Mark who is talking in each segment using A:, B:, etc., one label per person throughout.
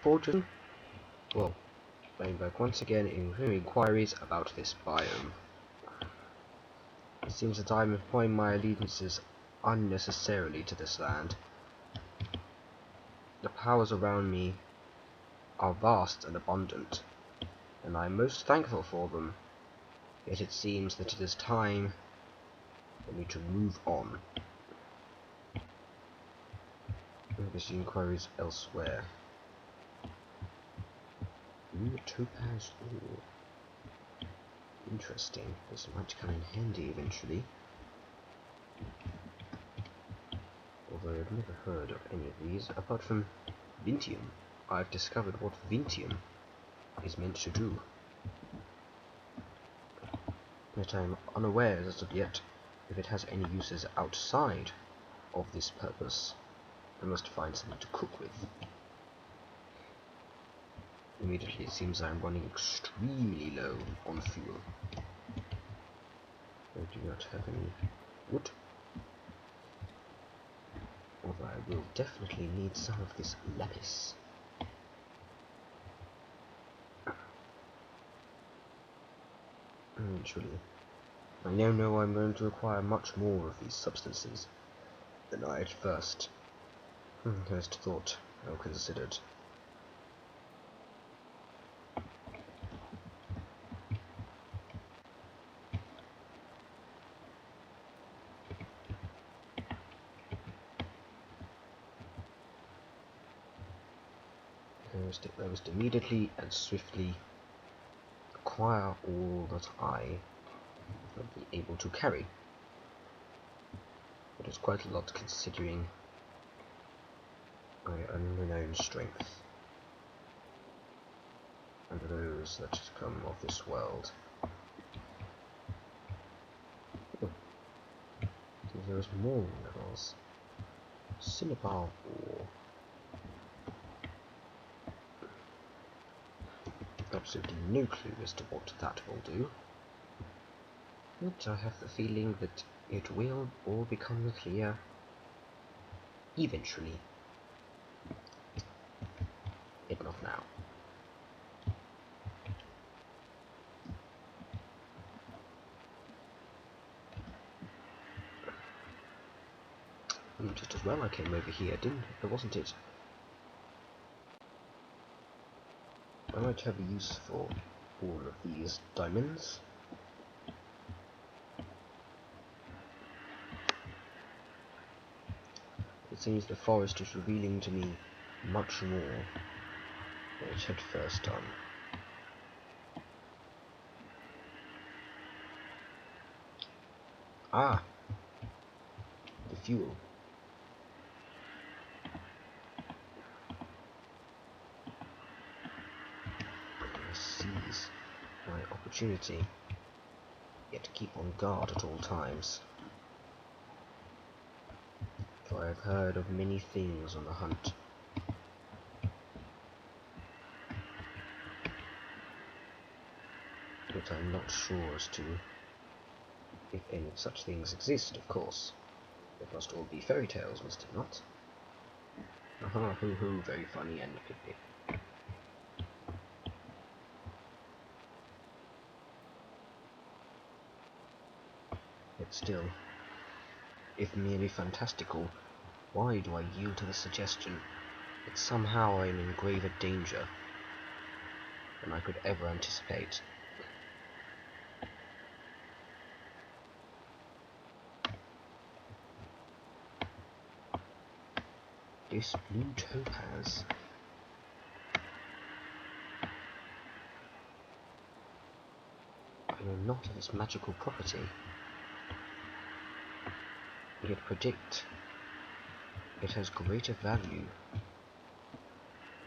A: Fortune? Well, going back once again in inquiries about this biome. It seems that I'm applying my allegiances unnecessarily to this land. The powers around me are vast and abundant, and I am most thankful for them, yet it seems that it is time for me to move on. There's inquiries elsewhere. Ooh, topaz ore. Interesting. This might come in handy eventually. Although I've never heard of any of these, apart from Vintium. I've discovered what Vintium is meant to do. Yet I am unaware as of yet if it has any uses outside of this purpose. I must find something to cook with. Immediately it seems I am running extremely low on fuel. I do not have any wood. Although I will definitely need some of this lapis. Eventually. I now know I'm going to require much more of these substances than I at first thought or considered. I must immediately and swiftly acquire all that I will be able to carry. It is quite a lot considering my unknown strength and those that come of this world. Oh, there is more minerals. Cinnabar ore. Absolutely no clue as to what that will do, but I have the feeling that it will all become clear eventually, if not now. Just as well I came over here, wasn't it? I might have a use for all of these diamonds. It seems the forest is revealing to me much more than it had first done. Ah! The fuel. I seize my opportunity, yet keep on guard at all times. For I have heard of many things on the hunt. But I'm not sure as to if any such things exist, of course. It must all be fairy tales, must it not? Aha, hoo hoo, very funny and pippy. Yet still, if merely fantastical, why do I yield to the suggestion that somehow I am in graver danger than I could ever anticipate? This blue topaz. I know not of its magical property, yet predict it has greater value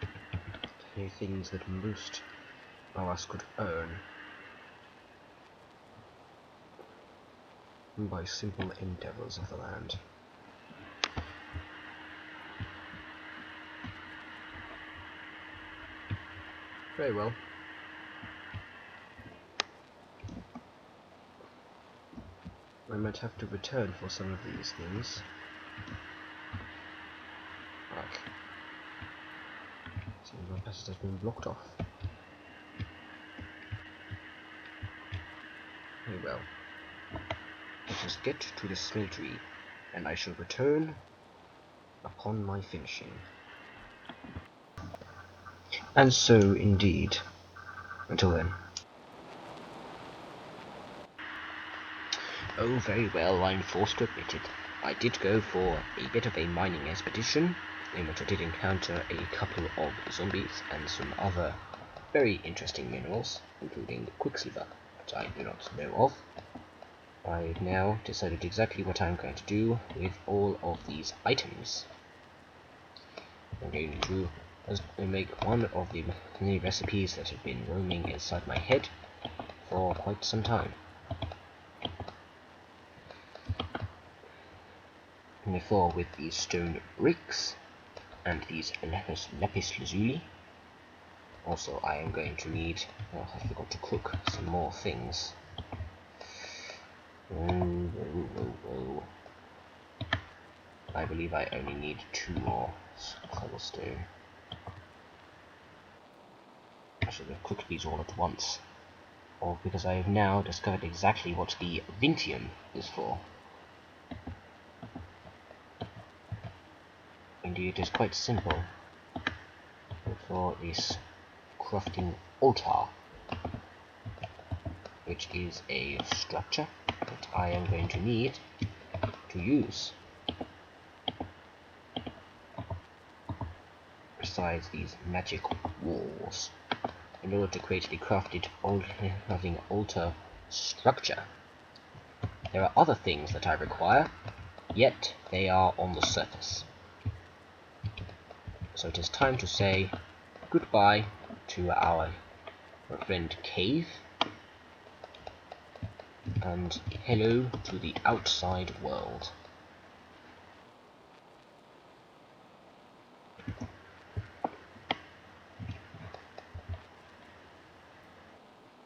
A: than any things that most of us could earn by simple endeavours of the land. Very well. I might have to return for some of these things. Like, see, my passage has been blocked off. Very well. Let us get to the smeltery, and I shall return upon my finishing. And so, indeed. Until then. Oh, very well, I'm forced to admit it. I did go for a bit of a mining expedition, in which I did encounter a couple of zombies and some other very interesting minerals, including quicksilver, which I do not know of. I've now decided exactly what I'm going to do with all of these items. I'm going to make one of the many recipes that have been roaming inside my head for quite some time. And therefore, with these stone bricks and these lapis lazuli, also I am going to need, oh, I forgot to cook some more things. I believe I only need 2 more cobblestone. I should have cooked these all at once, or because I have now discovered exactly what the Vintium is for. Indeed, it is quite simple. For this crafting altar, which is a structure that I am going to need to use besides these magic walls in order to create the crafted altar structure. There are other things that I require, yet they are on the surface. So it is time to say goodbye to our friend Cave and hello to the outside world.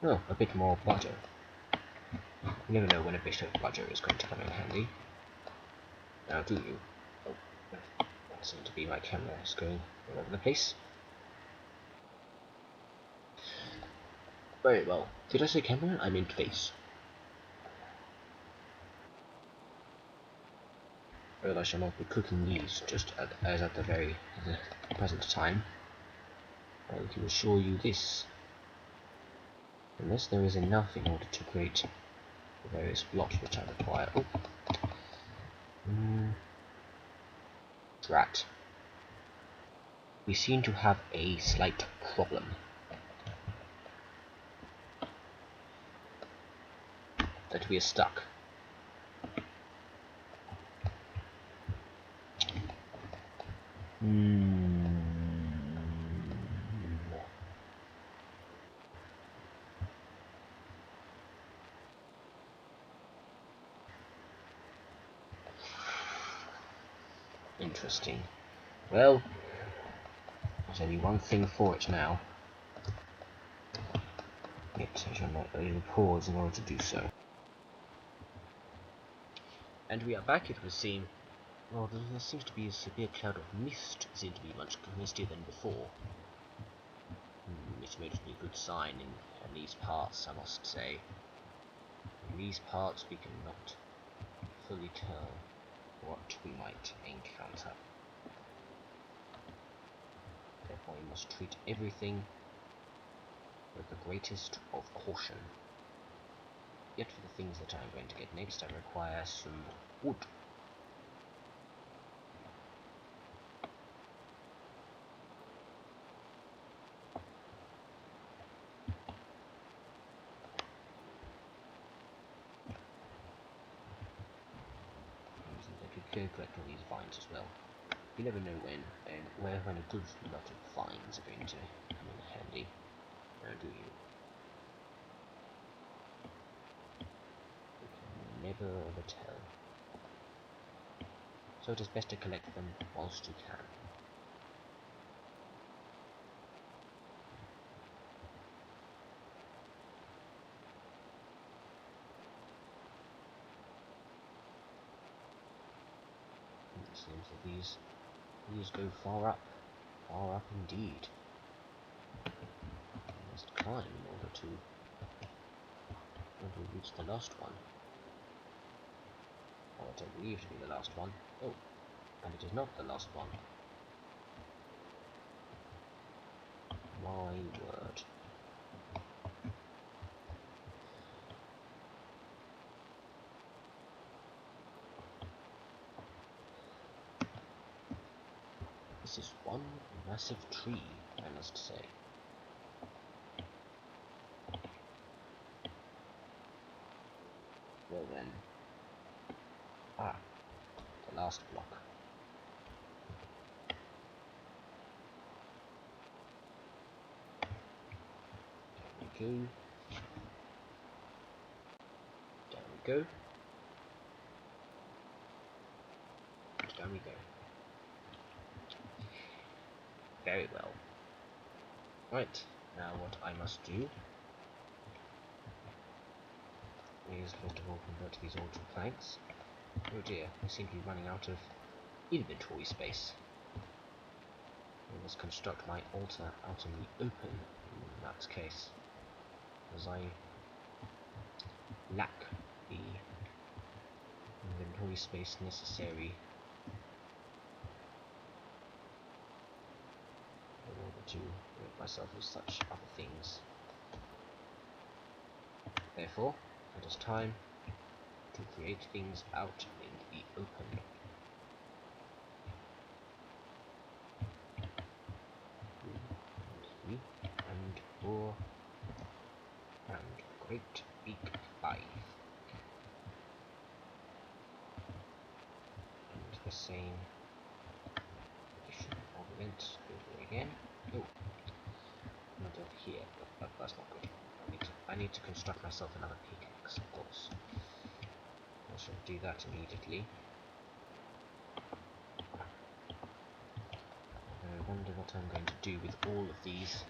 A: Oh, a bit more butter. You never know when a bit of butter is going to come in handy. Now do you? Oh, that seemed to be my camera is going all over the place. Very well. Did I say camera? I meant face. Well, I shall not be cooking these just as at the present time. I can assure you this. Unless there is enough in order to create the various blocks which I require. Oh. Drat. We seem to have a slight problem. That we are stuck. Interesting. Well, there's only one thing for it now. Yet I shall not pause in order to do so. And we are back, it would seem. Well, there seems to be a severe cloud of mist. It seems to be much mistier than before. Which makes me a good sign in these parts, I must say. In these parts we cannot fully tell what we might encounter. Therefore we must treat everything with the greatest of caution. Yet for the things that I'm going to get next, I require some wood. I could collect all these vines as well. You never know when a good lot of vines are going to come in handy. Now do you? You can never ever tell. So it is best to collect them whilst you can. So these go far up indeed. I must climb in order to reach the last one. Or what I believe to be the last one. Oh, and it is not the last one. My word. This is one massive tree, I must say. Well then. Ah, the last block. There we go. There we go. There we go. Very well. Right, now what I must do is first of all convert these all to planks. Oh dear, I seem to be running out of inventory space. I must construct my altar out in the open in that case, as I lack the inventory space necessary in order to rid myself of such other things. Therefore, it is time to create things out in the open. And 4 and a great big 5. And the same addition of events over again. Oh, not over here, but that's not good. I need to construct myself another pickaxe, of course. I shall do that immediately. I wonder what I'm going to do with all of these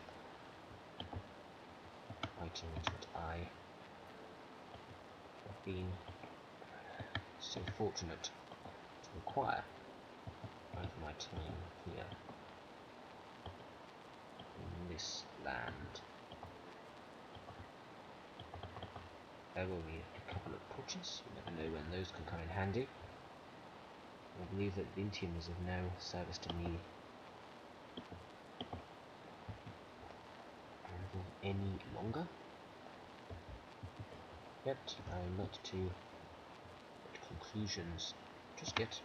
A: items that I have been so fortunate to acquire over my time here in this land. There will be a couple of torches, you never know when those can come in handy. I believe that Vintium is of no service to me any longer. Yet I am not to get conclusions just yet.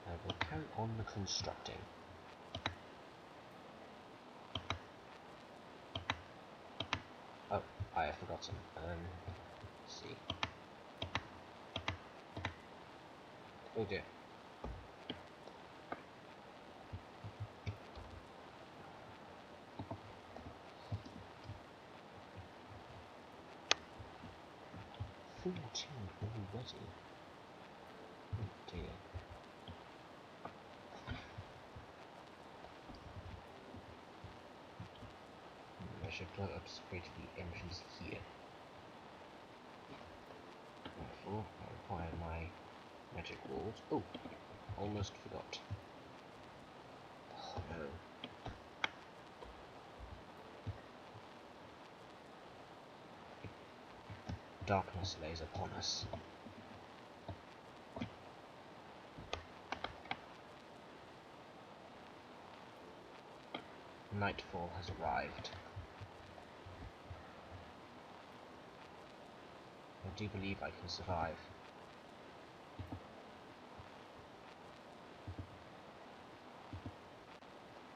A: I will carry on the constructing. Oh, I have forgotten. Let's see. Oh dear. Already. Oh dear. I should upgrade the entrance here. Therefore, I require my magic walls. Oh, almost forgot. Oh no. Darkness lays upon us. Nightfall has arrived. I do believe I can survive.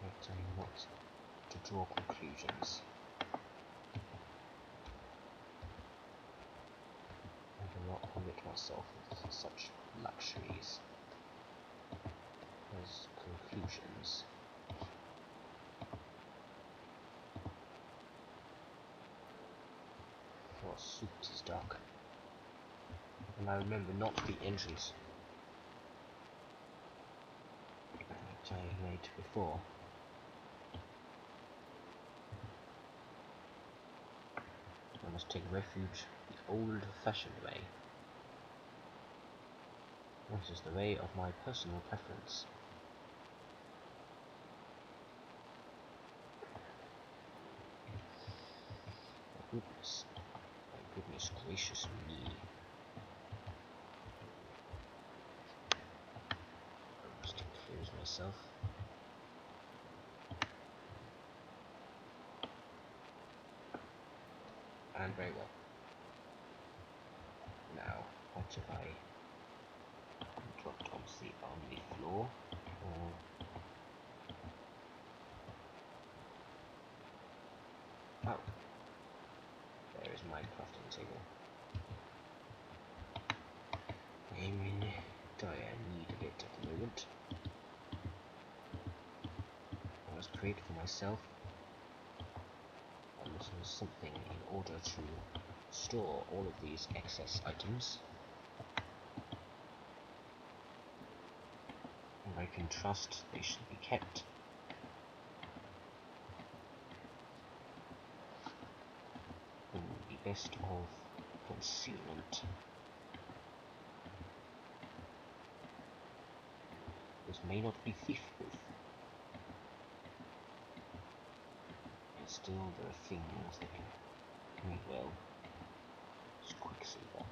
A: But I'm not to draw conclusions. I will not permit myself with such luxuries as conclusions. For soup is dark. And I remember not the entrance that I made before. I must take refuge old-fashioned way. This is the way of my personal preference. My goodness gracious me. I must confuse myself. And very well. Now, what have I dropped on the floor? Oh, there is my crafting table. I'm in dire need of it at the moment. I must create for myself a little something in order to store all of these excess items. And I can trust they should be kept. In the best of concealment. This may not be thief-proof. And still there are things that can mean well. It's quicksilver. I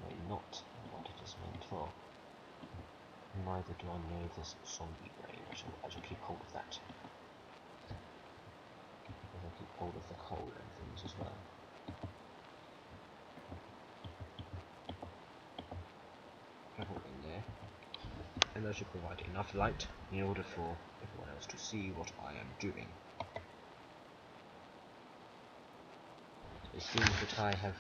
A: know not what it is meant for. Neither do I know this zombie brain. I shall keep hold of that. I shall keep hold of the coal and things as well. Travel in there. And that should provide enough light in order for everyone else to see what I am doing. It seems that I have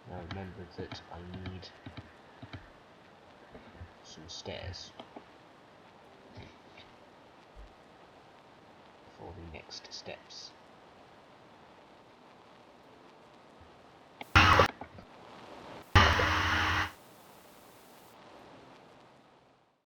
A: now remembered that I need some stairs for the next steps.